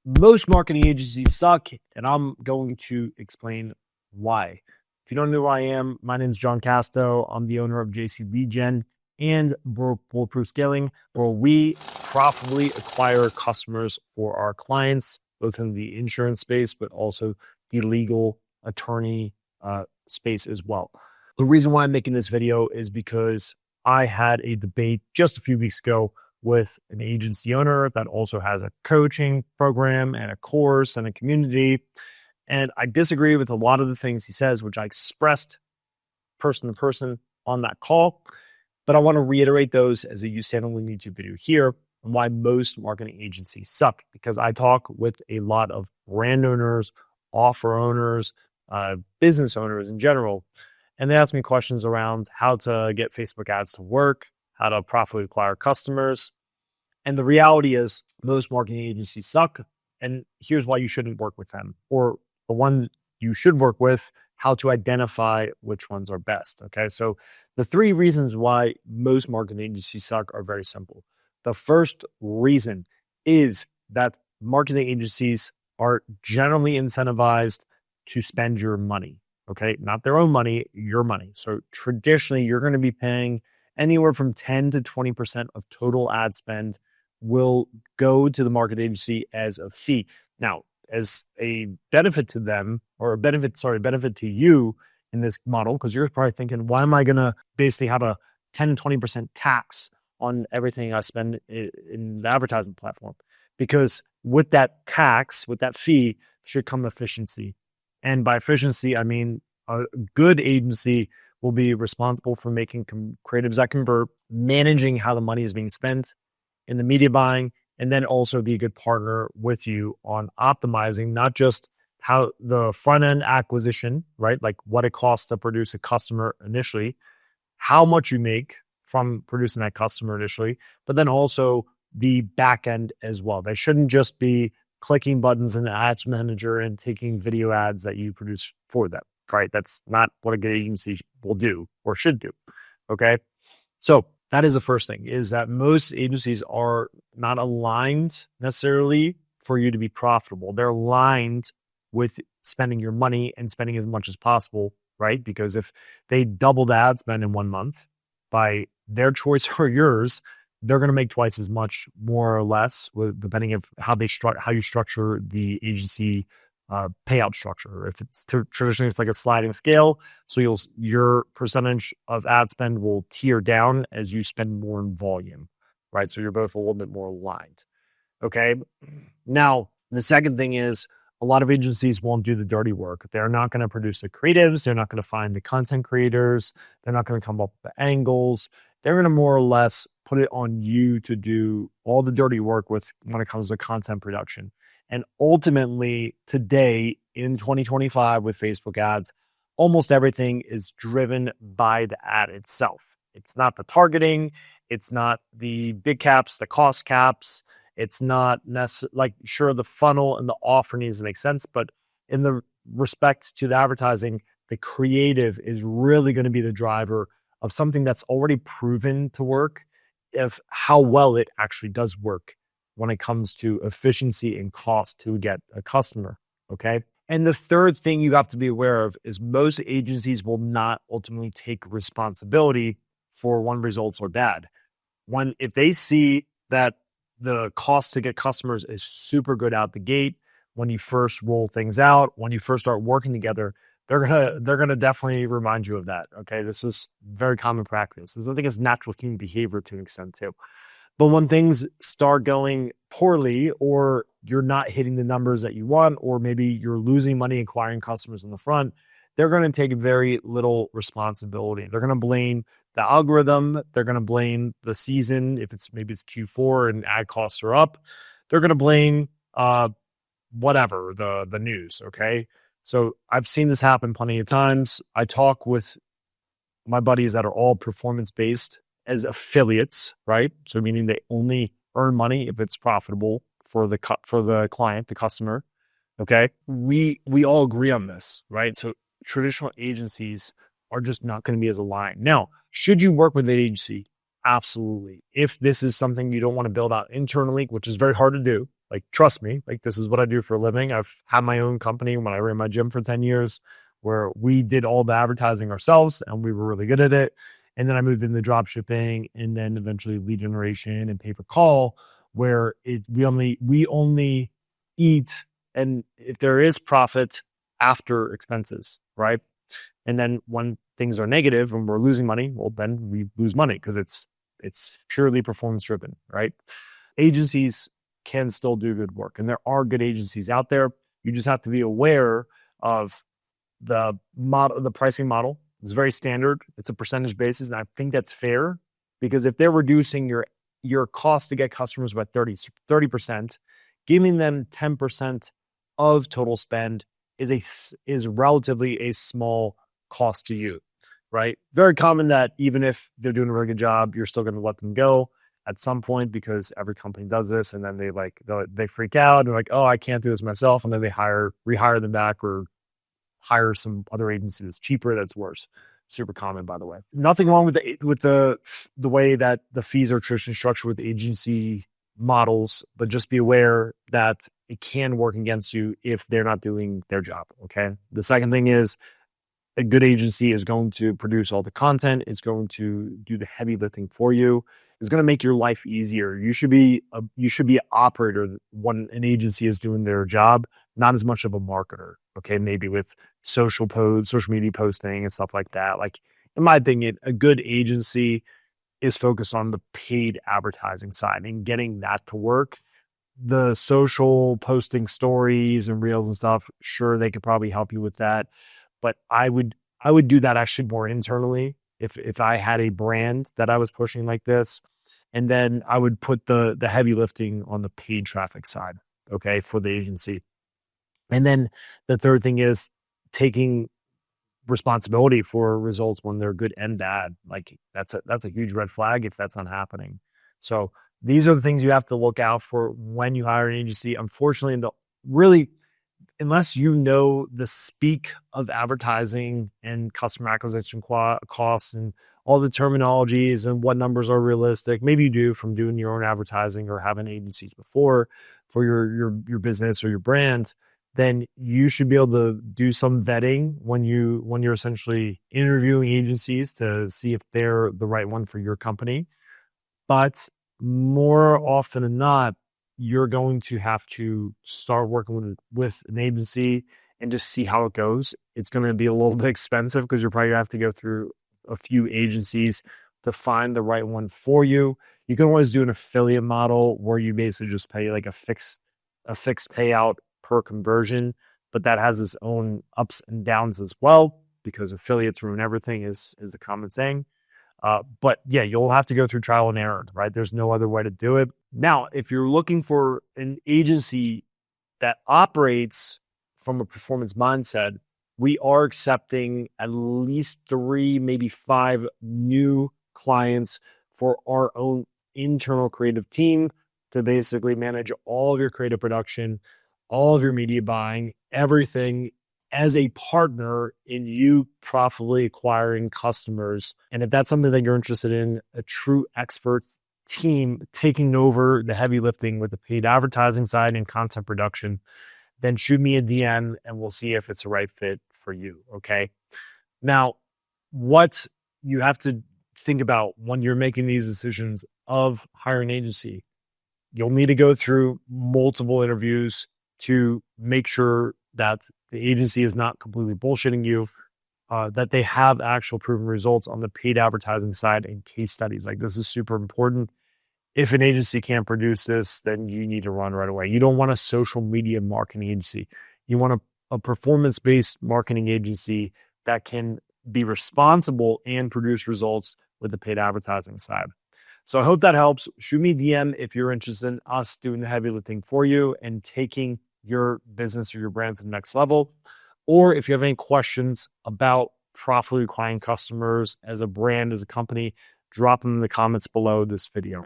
Most marketing agencies suck, and I'm going to explain why. If you don't know who I am, my name is John Casto. I'm the owner of JC Lead Gen and Bulletproof Scaling, where we profitably acquire customers for our clients, both in the insurance space, but also the legal attorney space as well. The reason why I'm making this video is because I had a debate just a few weeks ago with an agency owner that also has a coaching program and a course and a community. And I disagree with a lot of the things he says, which I expressed person to person on that call. But I want to reiterate those as a standalone YouTube video here and why most marketing agencies suck. Because I talk with a lot of brand owners, offer owners, business owners in general. And they ask me questions around how to get Facebook ads to work, how to profitably acquire customers. And the reality is most marketing agencies suck. And here's why you shouldn't work with them, or the ones you should work with, how to identify which ones are best. Okay. So the three reasons why most marketing agencies suck are very simple. The first reason is that marketing agencies are generally incentivized to spend your money. Okay. Not their own money, your money. So traditionally, you're going to be paying anywhere from 10 to 20% of total ad spend will go to the market agency as a fee. Now, as a benefit to them, or a benefit to you in this model, because you're probably thinking, why am I going to basically have a 10 to 20% tax on everything I spend in the advertising platform? Because with that tax, with that fee, should come efficiency. And by efficiency, I mean a good agency will be responsible for making creatives that convert, managing how the money is being spent in the media buying, and then also be a good partner with you on optimizing not just how the front end acquisition, right? Like what it costs to produce a customer initially, how much you make from producing that customer initially, but then also the back end as well. They shouldn't just be clicking buttons in the ads manager and taking video ads that you produce for them, right? That's not what a good agency will do or should do. Okay. So that is the first thing, is that most agencies are not aligned necessarily for you to be profitable. They're aligned with spending your money and spending as much as possible, right? Because if they double the ad spend in 1 month by their choice or yours, they're going to make twice as much, more or less, depending on how you structure the agency payout structure. If it's traditionally, it's like a sliding scale. So your percentage of ad spend will tier down as you spend more in volume, right? So you're both a little bit more aligned. Okay. Now, the second thing is a lot of agencies won't do the dirty work. They're not going to produce the creatives. They're not going to find the content creators. They're not going to come up with the angles. They're going to more or less put it on you to do all the dirty work when it comes to content production. And ultimately, today in 2025 with Facebook ads, almost everything is driven by the ad itself. It's not the targeting. It's not the big caps, the cost caps. It's not necessarily sure, the funnel and the offer needs to make sense. But in the respect to the advertising, the creative is really going to be the driver of something that's already proven to work, of how well it actually does work when it comes to efficiency and cost to get a customer, okay? And the third thing you have to be aware of is most agencies will not ultimately take responsibility for when results are bad. If they see that the cost to get customers is super good out the gate, when you first roll things out, when you first start working together, they're gonna definitely remind you of that. Okay, this is very common practice. I think it's natural human behavior to an extent too. But when things start going poorly, or you're not hitting the numbers that you want, or maybe you're losing money acquiring customers in the front, they're going to take very little responsibility. They're going to blame the algorithm. They're going to blame the season. If maybe it's Q4 and ad costs are up, they're going to blame whatever, the news. Okay. So I've seen this happen plenty of times. I talk with my buddies that are all performance based as affiliates, right? So meaning they only earn money if it's profitable for the client, the customer. Okay. We all agree on this, right? So traditional agencies are just not going to be as aligned. Now, should you work with an agency? Absolutely. If this is something you don't want to build out internally, which is very hard to do, Like, trust me, like this is what I do for a living. I've had my own company when I ran my gym for 10 years where we did all the advertising ourselves and we were really good at it. And then I moved into drop shipping and then eventually lead generation and pay per call, where we only eat, and if there is profit, after expenses, right? And then when things are negative and we're losing money, well, then we lose money because it's purely performance driven, right? Agencies can still do good work, and there are good agencies out there. You just have to be aware of the pricing model. It's very standard. It's a percentage basis, and I think that's fair because if they're reducing your cost to get customers by 30%, giving them 10% of total spend is relatively a small cost to you, right? Very common that even if they're doing a really good job, you're still going to let them go at some point because every company does this, and then they freak out and they're like, oh, I can't do this myself, and then they rehire them back or hire some other agency that's cheaper, that's worse. Super common, by the way. Nothing wrong with the way that the fees are traditionally structured with agency models, but just be aware that it can work against you if they're not doing their job. Okay. The second thing is a good agency is going to produce all the content. It's going to do the heavy lifting for you. It's going to make your life easier. You should be an operator when an agency is doing their job, not as much of a marketer. Okay, maybe with social media posting and stuff like that. Like, in my opinion, a good agency is focused on the paid advertising side and getting that to work. The social posting stories and reels and stuff, sure, they could probably help you with that, but I would do that actually more internally if I had a brand that I was pushing like this, and then I would put the heavy lifting on the paid traffic side, okay, for the agency. And then the third thing is taking responsibility for results when they're good and bad. Like that's a huge red flag if that's not happening. So these are the things you have to look out for when you hire an agency. Unfortunately, unless you know the speak of advertising and customer acquisition costs and all the terminologies and what numbers are realistic, maybe you do from doing your own advertising or having agencies before for your business or your brand, then you should be able to do some vetting when you're essentially interviewing agencies to see if they're the right one for your company. But more often than not, you're going to have to start working with an agency and just see how it goes. It's going to be a little bit expensive because you're probably going to have to go through a few agencies to find the right one for you. You can always do an affiliate model where you basically just pay like a fixed payout per conversion, but that has its own ups and downs as well because affiliates ruin everything is the common saying. But yeah, you'll have to go through trial and error, right? There's no other way to do it. Now, if you're looking for an agency that operates from a performance mindset, we are accepting at least 3, maybe 5 new clients for our own internal creative team to basically manage all of your creative production, all of your media buying, everything as a partner in you profitably acquiring customers. And if that's something that you're interested in, a true expert team taking over the heavy lifting with the paid advertising side and content production, then shoot me a DM and we'll see if it's the right fit for you. Okay. Now, what you have to think about when you're making these decisions of hiring an agency, you'll need to go through multiple interviews to make sure that the agency is not completely bullshitting you, that they have actual proven results on the paid advertising side and case studies. Like, this is super important. If an agency can't produce this, then you need to run right away. You don't want a social media marketing agency. You want a performance-based marketing agency that can be responsible and produce results with the paid advertising side. So I hope that helps. Shoot me a DM if you're interested in us doing the heavy lifting for you and taking your business or your brand to the next level. Or if you have any questions about profitably acquiring customers as a brand, as a company, drop them in the comments below this video.